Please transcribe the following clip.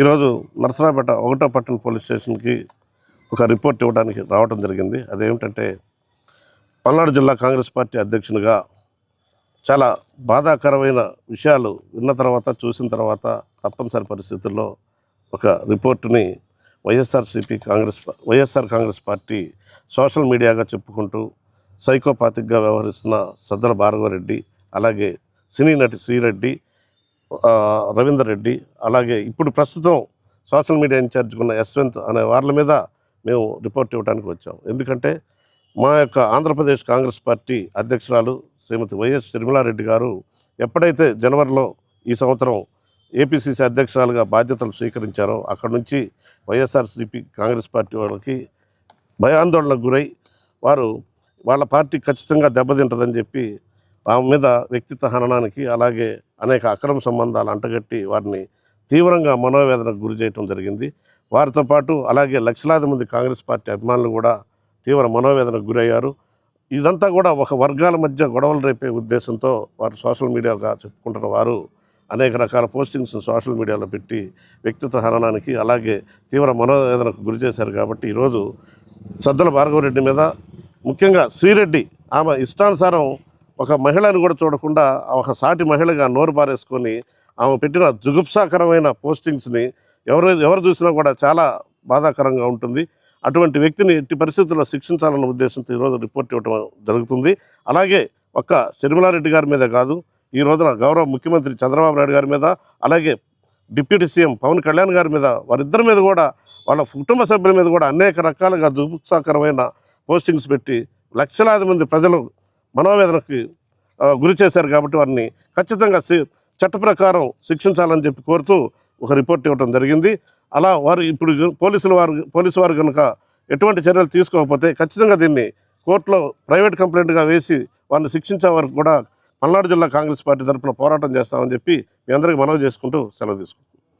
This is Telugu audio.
ఈరోజు నరసరావుపేట 1వ పట్టణ పోలీస్ స్టేషన్కి ఒక రిపోర్ట్ ఇవ్వడానికి రావడం జరిగింది. అదేమిటంటే పల్నాడు జిల్లా కాంగ్రెస్ పార్టీ అధ్యక్షునిగా చాలా బాధాకరమైన విషయాలు విన్న తర్వాత, చూసిన తర్వాత తప్పనిసరి పరిస్థితుల్లో ఒక రిపోర్టుని వైఎస్ఆర్ కాంగ్రెస్ పార్టీ సోషల్ మీడియాగా చెప్పుకుంటూ సైకోపాతిక్గా వ్యవహరిస్తున్న సజ్జల భార్గవరెడ్డి, అలాగే సినీ నటి శ్రీరెడ్డి, రవీందర్ రెడ్డి, అలాగే ఇప్పుడు ప్రస్తుతం సోషల్ మీడియా ఇన్ఛార్జ్గా ఉన్న యశ్వంత్ అనే వాళ్ళ మీద మేము రిపోర్ట్ ఇవ్వడానికి వచ్చాం. ఎందుకంటే మా యొక్క ఆంధ్రప్రదేశ్ కాంగ్రెస్ పార్టీ అధ్యక్షురాలు శ్రీమతి వైఎస్ షర్మిలారెడ్డి గారు ఎప్పుడైతే జనవరిలో ఈ సంవత్సరం ఏపీసీసీ అధ్యక్షురాలుగా బాధ్యతలు స్వీకరించారో అక్కడి నుంచి వైఎస్ఆర్సీపీ కాంగ్రెస్ పార్టీ వాళ్ళకి భయాందోళనకు గురై వాళ్ళ పార్టీ ఖచ్చితంగా దెబ్బతింటుందని చెప్పి ఆమె మీద వ్యక్తిత్వ హననానికి, అలాగే అనేక అక్రమ సంబంధాలు అంటగట్టి వారిని తీవ్రంగా మనోవేదనకు గురి చేయడం జరిగింది. వారితో పాటు అలాగే లక్షలాది మంది కాంగ్రెస్ పార్టీ అభిమానులు కూడా తీవ్ర మనోవేదనకు గురయ్యారు. ఇదంతా కూడా ఒక వర్గాల మధ్య గొడవలు రేపే ఉద్దేశంతో వారు సోషల్ మీడియాగా చెప్పుకుంటున్న వారు అనేక రకాల పోస్టింగ్స్ సోషల్ మీడియాలో పెట్టి వ్యక్తిత్వ హననానికి, అలాగే తీవ్ర మనోవేదనకు గురి చేశారు. కాబట్టి ఈరోజు సజ్జల భార్గవరెడ్డి మీద, ముఖ్యంగా శ్రీరెడ్డి, ఆమె ఇష్టానుసారం ఒక మహిళను కూడా చూడకుండా ఒక సాటి మహిళగా నోరు పారేసుకొని ఆమె పెట్టిన జుగుప్సాకరమైన పోస్టింగ్స్ని ఎవరు చూసినా కూడా చాలా బాధాకరంగా ఉంటుంది. అటువంటి వ్యక్తిని ఎట్టి పరిస్థితుల్లో శిక్షించాలన్న ఉద్దేశంతో ఈరోజు రిపోర్ట్ ఇవ్వడం జరుగుతుంది. అలాగే ఒక్క షర్మిలారెడ్డి గారి మీద కాదు, ఈ రోజున గౌరవ ముఖ్యమంత్రి చంద్రబాబు నాయుడు గారి మీద, అలాగే డిప్యూటీ సీఎం పవన్ కళ్యాణ్ గారి మీద, వారిద్దరి మీద కూడా, వాళ్ళ కుటుంబ సభ్యుల మీద కూడా అనేక రకాలుగా జుగుప్సాకరమైన పోస్టింగ్స్ పెట్టి లక్షలాది మంది ప్రజలు మనోవేదనకి గురి చేశారు. కాబట్టి వారిని ఖచ్చితంగా చట్ట ప్రకారం శిక్షించాలని చెప్పి కోరుతూ ఒక రిపోర్ట్ ఇవ్వడం జరిగింది. అలా వారు ఇప్పుడు పోలీసు వారు కనుక ఎటువంటి చర్యలు తీసుకోకపోతే ఖచ్చితంగా దీన్ని కోర్టులో ప్రైవేట్ కంప్లైంట్గా వేసి వారిని శిక్షించే వరకు కూడా పల్నాడు జిల్లా కాంగ్రెస్ పార్టీ తరఫున పోరాటం చేస్తామని చెప్పి మీ అందరికీ మనవి చేసుకుంటూ సెలవు తీసుకుంటాం.